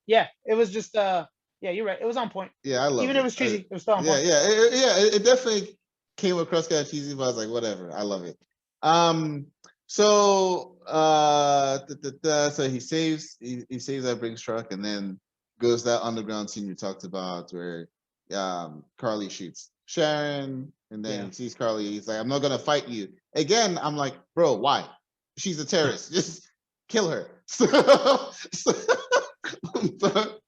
yeah, it was just yeah, you're right. It was on point. Yeah, I love Even it. if it was cheesy, it was still on Yeah, point. it definitely came across kind of cheesy, but I was like, whatever, I love it. So so he saves that Brinks truck, and then goes that underground scene we talked about where Karli shoots Sharon, and then he sees Karli. He's like, "I'm not gonna fight you again." I'm like, "Bro, why? She's a terrorist. Just kill her." But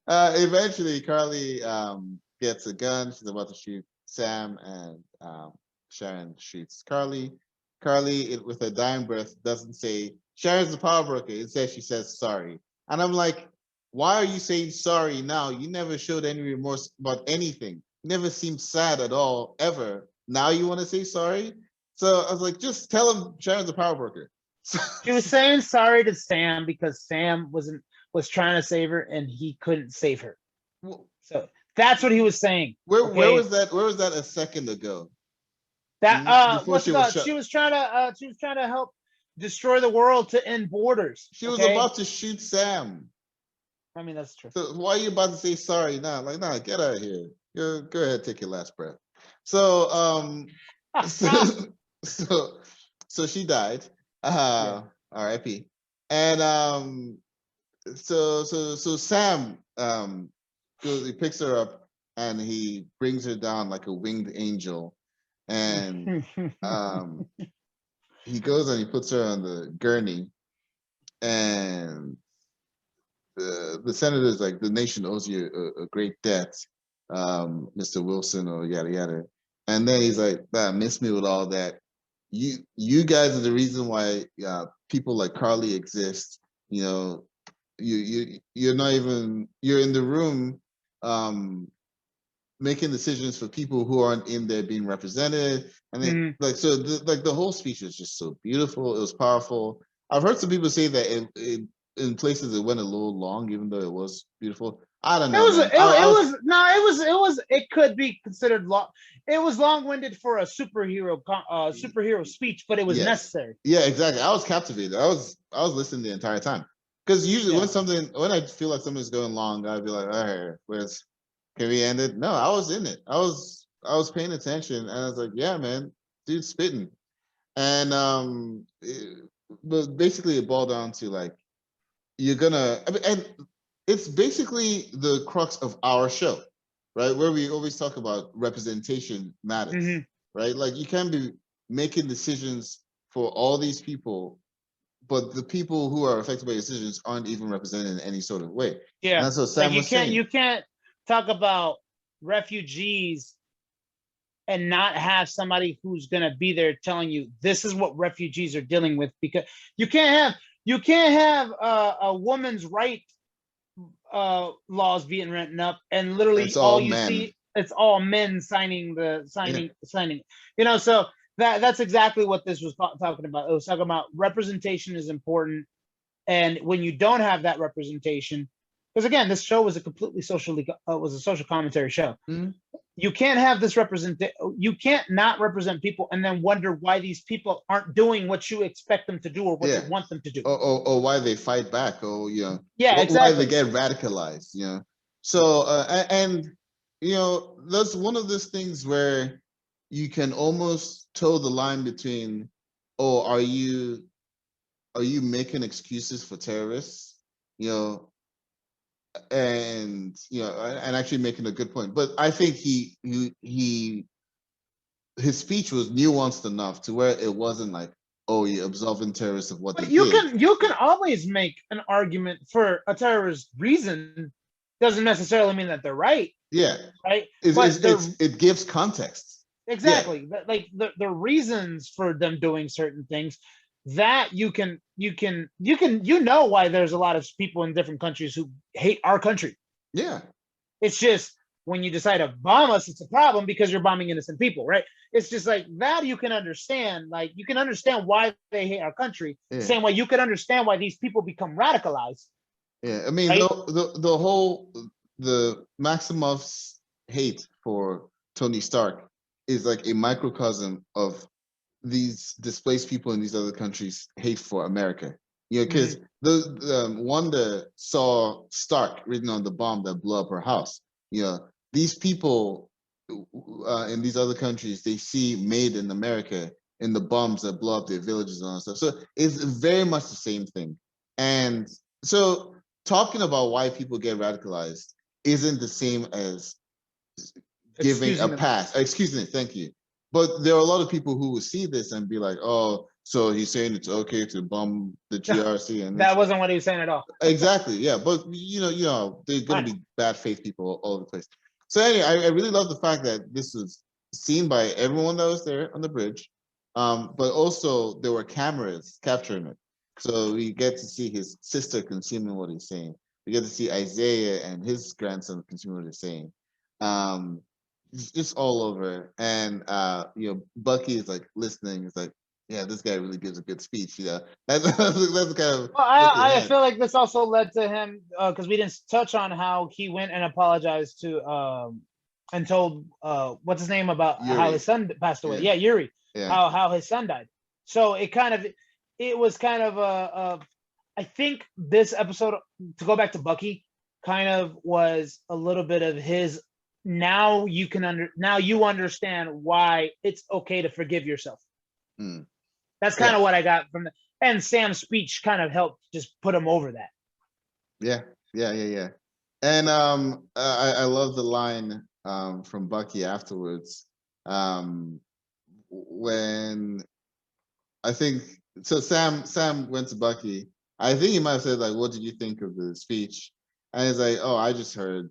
eventually, Karli gets a gun. She's about to shoot Sam, and Sharon shoots Karli. Karli, with a dying breath, doesn't say Sharon's the power broker. Instead, she says sorry. And I'm like, why are you saying sorry now? You never showed any remorse about anything. You never seemed sad at all, ever. Now you want to say sorry? So I was like, just tell him Sharon's a power broker. She was saying sorry to Sam because Sam was trying to save her and he couldn't save her. So that's what he was saying. Where okay? was that? Where was that a second ago? That Before she was shut. she was trying to help destroy the world to end borders. She was about to shoot Sam. I mean, that's true. So why are you about to say sorry now? Like, nah, get out of here. Go ahead, take your last breath. So so she died. R.I.P. And so Sam he picks her up and he brings her down like a winged angel, and he goes and he puts her on the gurney, and the senator's like, "The nation owes you a great debt, Mr. Wilson," or yada yada. And then he's like, "Miss me with all that. You guys are the reason why people like Karli exist. You know, you're not even, you're in the room making decisions for people who aren't in there being represented." And then the whole speech is just so beautiful. It was powerful. I've heard some people say that it in places it went a little long, even though it was beautiful. I don't know. It could be considered long. It was long-winded for a superhero speech, but it was necessary. Yeah, exactly. I was captivated. I was listening the entire time, because usually when I feel like something's going long, I'd be like, all right, can we end it? No, I was in it. I was paying attention, and I was like, yeah, man, dude's spitting. And but basically it boiled down to like, and it's basically the crux of our show, right? Where we always talk about representation matters, right? Like, you can't be making decisions for all these people, but the people who are affected by decisions aren't even represented in any sort of way. Yeah, and that's what Sam was saying. You can't talk about refugees and not have somebody who's going to be there telling you this is what refugees are dealing with, because you can't have a woman's right laws being written up and literally It's all you men. see it's all men signing. You know, so That's exactly what this was talking about. It was talking about representation is important, and when you don't have that representation, because again, this show was a completely was a social commentary show. Mm-hmm. You can't have this you can't not represent people and then wonder why these people aren't doing what you expect them to do or what you want them to do, or why they fight back, or exactly, why they get radicalized, so and that's one of those things where you can almost toe the line between, oh, are you making excuses for terrorists, and actually making a good point. But I think his speech was nuanced enough to where it wasn't like, oh, you're absolving terrorists of what they did. You can always make an argument for a terrorist reason. Doesn't necessarily mean that they're right. Yeah. Right. It gives context. Exactly. Yeah. Like the reasons for them doing certain things that you know why there's a lot of people in different countries who hate our country. Yeah. It's just when you decide to bomb us, it's a problem because you're bombing innocent people, right? It's just like that you can understand. Like you can understand why they hate our country. Yeah. Same way you can understand why these people become radicalized. Yeah, I mean, right? the Maximov's hate for Tony Stark is like a microcosm of these displaced people in these other countries' hate for America. Because Wanda saw Stark written on the bomb that blew up her house. These people in these other countries, they see made in America in the bombs that blow up their villages and all that stuff. So it's very much the same thing. And so talking about why people get radicalized isn't the same as giving a pass. Excuse me, thank you. But there are a lot of people who will see this and be like, oh, so he's saying it's okay to bomb the GRC. And that wasn't what he was saying at all. Exactly, yeah. But there's going to be bad faith people all over the place. So anyway, I really love the fact that this was seen by everyone that was there on the bridge. But also there were cameras capturing it. So we get to see his sister consuming what he's saying. We get to see Isaiah and his grandson consuming what he's saying. It's all over. And Bucky is like listening. He's like, yeah, this guy really gives a good speech. That's kind of. Well, I feel like this also led to him because we didn't touch on how he went and apologized to and told what's his name about Yuri. How his son passed away. Yeah, Yuri. Yeah. How his son died. So it was kind of I think this episode, to go back to Bucky, kind of was a little bit of his. Now you understand why it's okay to forgive yourself. That's kind of what I got from and Sam's speech kind of helped just put him over that. Yeah. And I love the line from Bucky afterwards when I think so. Sam went to Bucky. I think he might have said like, "What did you think of the speech?" And he's like, "Oh, I just heard."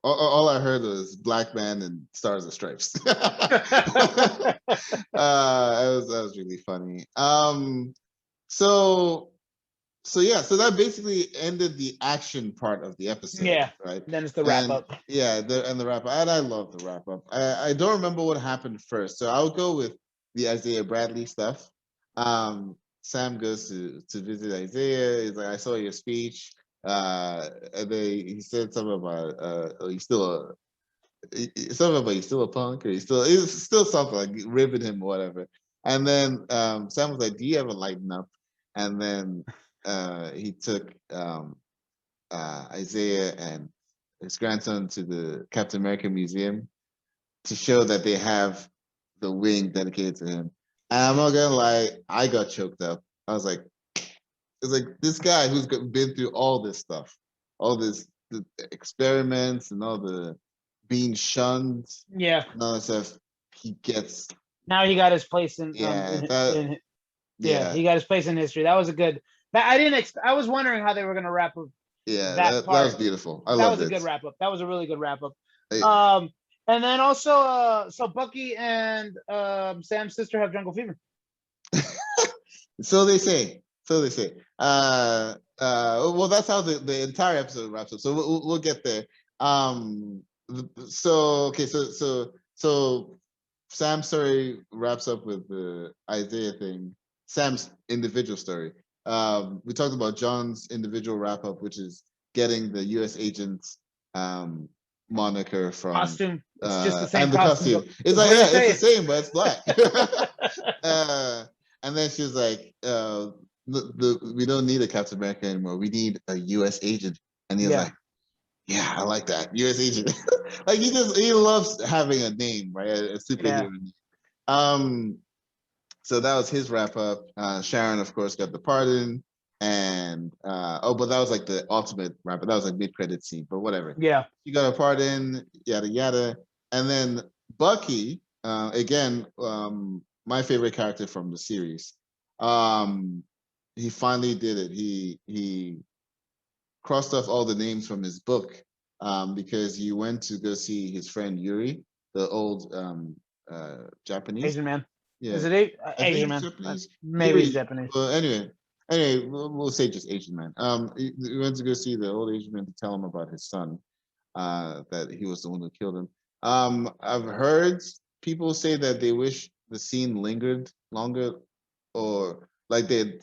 All I heard was Black Man and Stars and Stripes. That was really funny. So that basically ended the action part of the episode. Yeah. Right. Then it's the wrap up. Yeah, the wrap up. And I love the wrap up. I don't remember what happened first, so I'll go with the Isaiah Bradley stuff. Sam goes to visit Isaiah. He's like, I saw your speech. And he said something about he's still a punk, or it's still something like ribbing him or whatever. And then Sam was like, do you ever lighten up? And then he took Isaiah and his grandson to the Captain America Museum to show that they have the wing dedicated to him. And I'm not gonna lie, I got choked up. I was like, it's like this guy who's been through all this stuff, all the experiments and all the being shunned, and all that stuff. He gets now. He got his place in. He got his place in history. That was a good. I was wondering how they were going to wrap up. Yeah, that was beautiful. That was a good wrap up. That was a really good wrap up. Hey. And then also, so Bucky and Sam's sister have jungle fever. So they say. Well, that's how the entire episode wraps up. So we'll get there. So Sam's story wraps up with the Isaiah thing. Sam's individual story. We talked about John's individual wrap up, which is getting the U.S. agent's moniker from Costume. It's just the same and the costume. It's like, What did yeah, it say? it's the same, but it's black. And then she was like, we don't need a Captain America anymore. We need a U.S. agent. And he was like, yeah, I like that. U.S. agent. Like he loves having a name, right? A superhero name. So that was his wrap up. Sharon, of course, got the pardon. And but that was like the ultimate wrap up. That was like mid-credit scene, but whatever. Yeah. She got a pardon, yada yada. And then Bucky, again, my favorite character from the series. He finally did it. He crossed off all the names from his book because he went to go see his friend Yuri, the old Japanese Asian man. Yeah, Is it Asian man? Japanese. Maybe Yuri, he's Japanese. well, anyway, we'll say just Asian man. He went to go see the old Asian man to tell him about his son, that he was the one who killed him. I've heard people say that they wish the scene lingered longer, or like they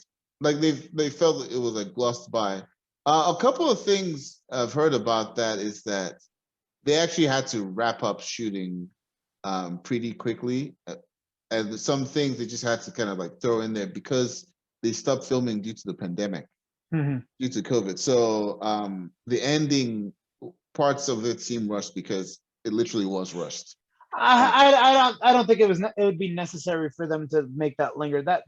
felt it was like glossed by. A couple of things I've heard about that is that they actually had to wrap up shooting pretty quickly, and some things they just had to kind of like throw in there because they stopped filming due to the pandemic, due to COVID. So the ending parts of it seem rushed because it literally was rushed. I don't think it would be necessary for them to make that linger. That's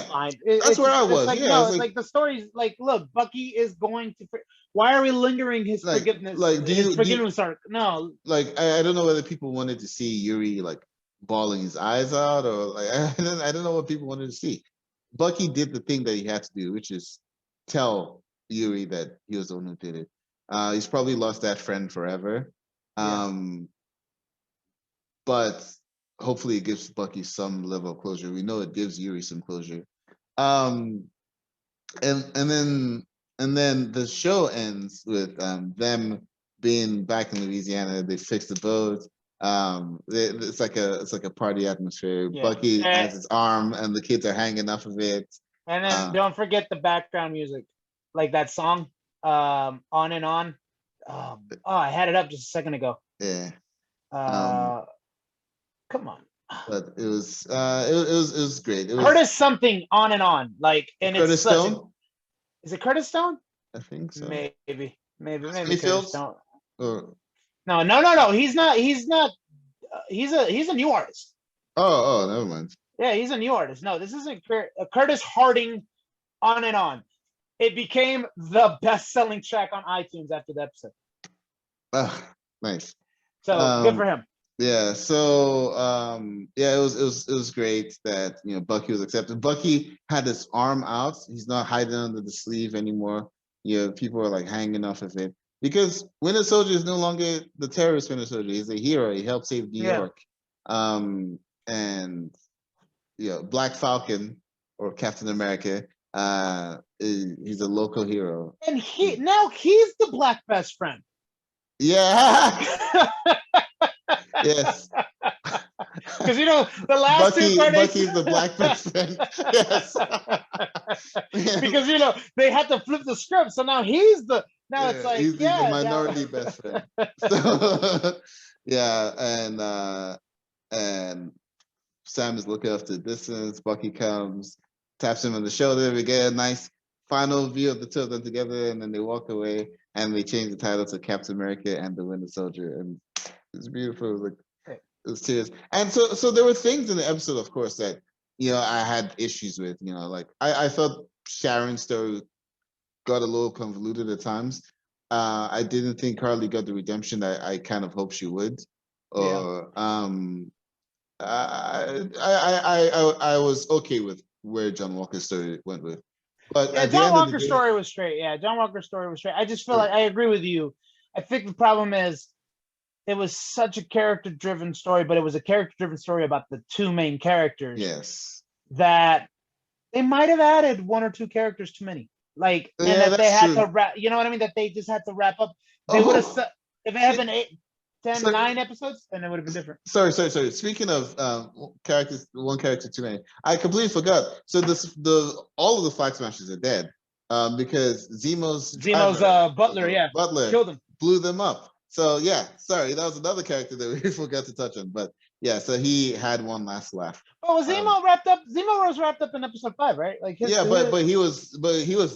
fine. That's where I was. Like, yeah, no, it's like the story's like, look, Bucky is going to. Why are we lingering his forgiveness? Like, forgiveness arc? No. Like, I don't know whether people wanted to see Yuri like bawling his eyes out, or like I don't know what people wanted to see. Bucky did the thing that he had to do, which is tell Yuri that he was the one who did it. He's probably lost that friend forever. But hopefully it gives Bucky some level of closure. We know it gives Yuri some closure. And then the show ends with them being back in Louisiana. They fixed the boat. It's like a party atmosphere. Yeah. Bucky has his arm, and the kids are hanging off of it. And then don't forget the background music, like that song, "On and On." Oh, I had it up just a second ago. Yeah. Come on. But it was great. It was Curtis something, On and On, like, and Curtis it's such Stone. Is it Curtis Stone? I think so. Maybe Mayfield? Curtis Stone. Or... No. He's not. He's a new artist. Oh, never mind. Yeah, he's a new artist. No, this isn't Curtis Harding, On and On. It became the best-selling track on iTunes after the episode. Nice. So good for him. Yeah. So it was great that Bucky was accepted. Bucky had his arm out. He's not hiding under the sleeve anymore. People are like hanging off of it because Winter Soldier is no longer the terrorist Winter Soldier. He's a hero. He helped save New York. And Black Falcon or Captain America. He's a local hero. And he's the black best friend. Yeah. Yes. Because the last two Bucky's the black best friend. Yes. Because they had to flip the script, so now it's like he's the minority best friend. So, and Sam is looking off the distance. Bucky comes, taps him on the shoulder. We get a nice final view of the two of them together, and then they walk away, and they change the title to Captain America and the Winter Soldier, and it's beautiful. It was like it was tears. And so there were things in the episode, of course, that I had issues with. Like I thought Sharon's story got a little convoluted at times. I didn't think Karli got the redemption that I kind of hoped she would. Or I was okay with where John Walker's story went with. But John Walker's story was straight. Yeah, John Walker's story was straight. I just feel like I agree with you. I think the problem is it was such a character-driven story, but it was a character-driven story about the two main characters. Yes. That they might have added one or two characters too many. Like, and that they had to wrap. You know what I mean? That they just had to wrap up. They would have if it had been 10, 9 episodes, and it would have been different. Sorry. Speaking of characters, one character too many. I completely forgot. So all of the Flagsmashers are dead because Zemo's butler, killed him, blew them up. So yeah, sorry, that was another character that we forgot to touch on. But yeah, so he had one last laugh. Oh, was Zemo wrapped up? Zemo was wrapped up in episode 5, right? Like but he was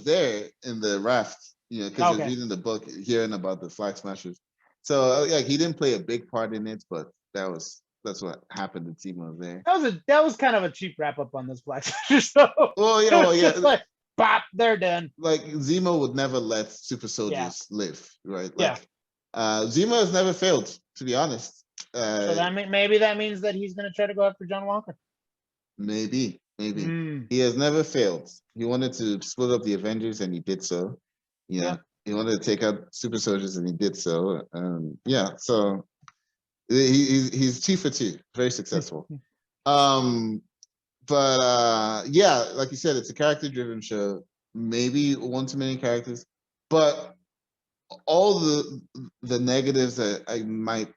there in the raft, because he was reading the book, hearing about the Flagsmashers. So yeah, he didn't play a big part in it, but that's what happened to Zemo there. That was kind of a cheap wrap up on this Flagsmashers. So yeah. Like, bop, they're done. Like Zemo would never let super soldiers live, right? Zemo has never failed, to be honest. So maybe that means that he's going to try to go after John Walker. Maybe. He has never failed. He wanted to split up the Avengers, and he did so. Yeah. He wanted to take out super soldiers, and he did so. So he's 2 for 2, very successful. But like you said, it's a character-driven show. Maybe one too many characters, but all the negatives that I might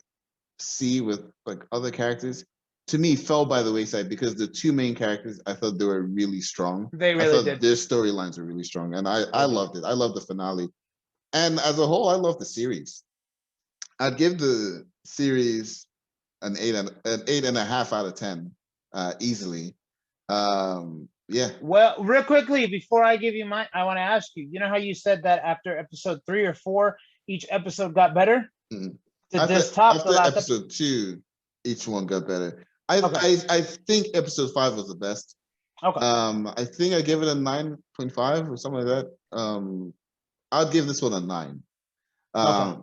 see with like other characters, to me, fell by the wayside because the 2 main characters, I thought they were really strong. They really did. Their storylines were really strong, and I loved it. I loved the finale, and as a whole, I love the series. I'd give the series an 8.5 out of 10, easily. Well, real quickly before I give you mine, I want to ask you. You know how you said that after episode 3 or 4, each episode got better? Mm-hmm. Did this top the last episode 2? Each one got better. I think episode 5 was the best. Okay. I think I gave it a 9.5 or something like that. I'd give this one a 9.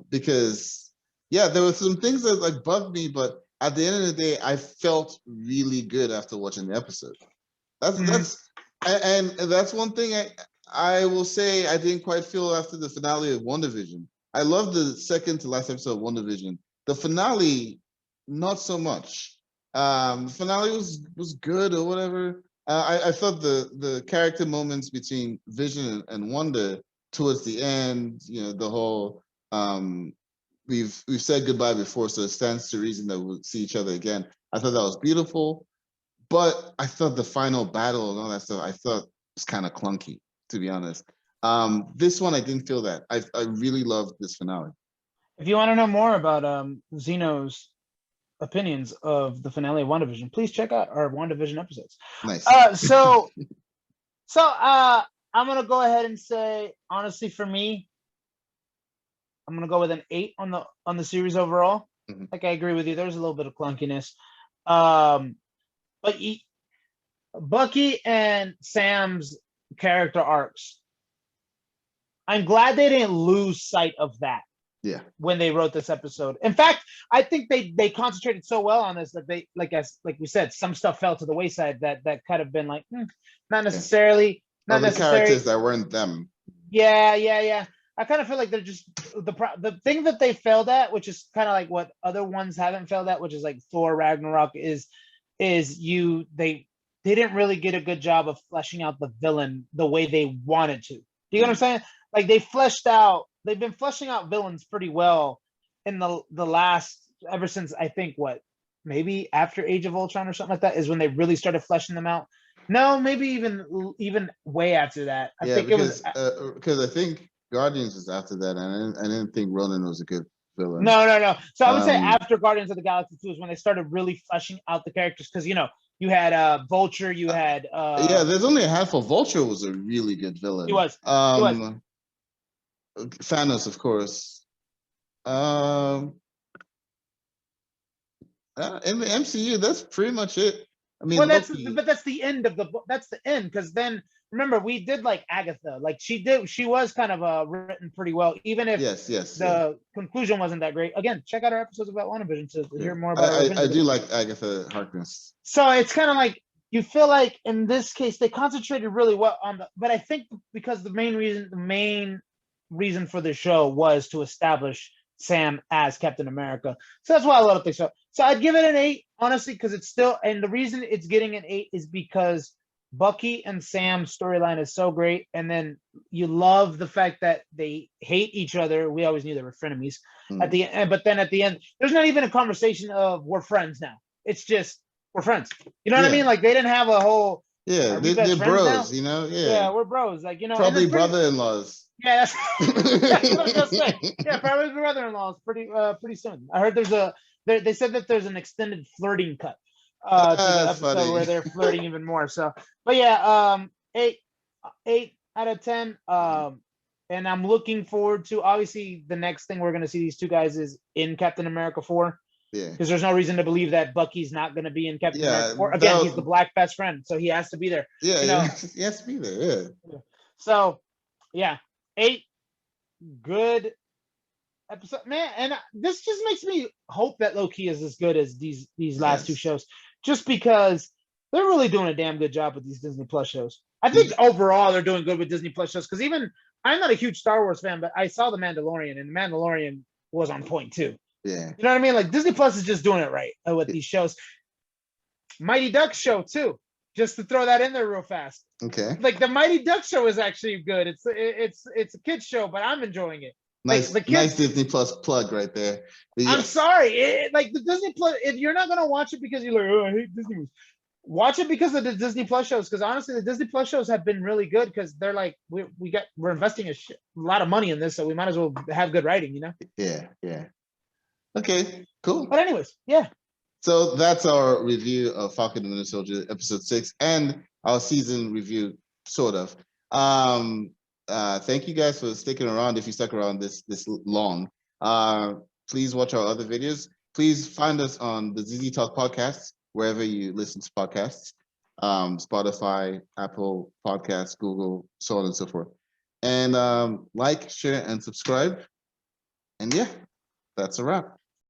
Because there were some things that like bugged me, but at the end of the day, I felt really good after watching the episode. That's one thing I will say I didn't quite feel after the finale of WandaVision. I love the second to last episode of WandaVision. The finale, not so much. The finale was good or whatever. I thought the character moments between Vision and Wanda towards the end, the whole we've said goodbye before, so it stands to reason that we'll see each other again. I thought that was beautiful, but I thought the final battle and all that stuff, I thought was kind of clunky, to be honest. This one, I didn't feel that. I really loved this finale. If you want to know more about Zeno's opinions of the finale of WandaVision, please check out our WandaVision episodes. Nice. So I'm gonna go ahead and say, honestly, for me, I'm gonna go with an 8 on the series overall. Mm-hmm. Like, I agree with you. There's a little bit of clunkiness, but Bucky and Sam's character arcs, I'm glad they didn't lose sight of that. Yeah. When they wrote this episode. In fact, I think they concentrated so well on this that they, like we said, some stuff fell to the wayside that could have been like, not necessarily. Not necessarily. Characters that weren't them. Yeah. I kind of feel like they're just the thing that they failed at, which is kind of like what other ones haven't failed at, which is like Thor Ragnarok, is they didn't really get a good job of fleshing out the villain the way they wanted to. Do you know what I'm saying? Like, they've been fleshing out villains pretty well in the last, ever since, I think, maybe after Age of Ultron or something like that, is when they really started fleshing them out. No, maybe even way after that. I think because I think Guardians was after that, and I didn't think Ronan was a good villain. No. So I would say after Guardians of the Galaxy 2 is when they started really fleshing out the characters, because you had Vulture, you had there's only a handful. Vulture was a really good villain. He was. Thanos, of course. In the MCU, that's pretty much it. I mean, well, that's the end of the book. That's the end, because then remember, we did like Agatha. Like, she was kind of written pretty well, even if the conclusion wasn't that great. Again, check out our episodes about WandaVision to hear more about. I do like Agatha Harkness. So it's kind of like, you feel like in this case they concentrated really well on but I think because the main reason for the show was to establish Sam as Captain America. So that's why I love the show. So I'd give it an 8, honestly, because it's still, and the reason it's getting an 8 is because Bucky and Sam's storyline is so great, and then you love the fact that they hate each other. We always knew they were frenemies at the end, but then at the end, there's not even a conversation of we're friends now. It's just we're friends. You know what I mean? Like they didn't have a whole yeah, are we they're best friends now? bros, you know. Yeah, Yeah, we're bros. Like and probably it's pretty, brother-in-laws. yeah, that's what I was gonna say. Yeah, probably brother-in-law is pretty soon. I heard they said that there's an extended flirting cut to the That's episode where funny. they're flirting even more. So, but yeah, 8 out of 10. And I'm looking forward to obviously the next thing we're gonna see these two guys is in Captain America 4. Yeah, Because there's no reason to believe that Bucky's not going to be in Captain America yeah, 4. Again, he's the black best friend, so he has to be there. yeah, You know, he has to be there. Yeah, so yeah, 8 good episode, man. And this just makes me hope that low-key is as good as these last two yes. shows, just because they're really doing a damn good job with these Disney Plus shows. I think overall they're doing good with Disney Plus shows because even I'm not a huge Star Wars fan, but I saw The Mandalorian, and The Mandalorian was on point too. Yeah. You know what I mean? Like Disney Plus is just doing it right with these shows. Mighty Ducks show too, just to throw that in there real fast. Okay. Like the Mighty Ducks show is actually good. It's a kids show, but I'm enjoying it. Nice, like the kids, nice Disney Plus plug right there. But I'm yes. sorry, like the Disney Plus. If you're not gonna watch it because you're like, oh, I hate Disney movies, watch it because of the Disney Plus shows. Because honestly, the Disney Plus shows have been really good because they're like we're investing a lot of money in this, so we might as well have good writing, you know? Yeah, yeah. Okay, cool. But anyways, yeah. So that's our review of Falcon and Winter Soldier episode 6 and our season review, sort of. Thank you guys for sticking around. If you stuck around this long, please watch our other videos. Please find us on the ZZ Talk podcast, wherever you listen to podcasts, Spotify, Apple Podcasts, Google, so on and so forth. And like, share, and subscribe. And yeah, that's a wrap.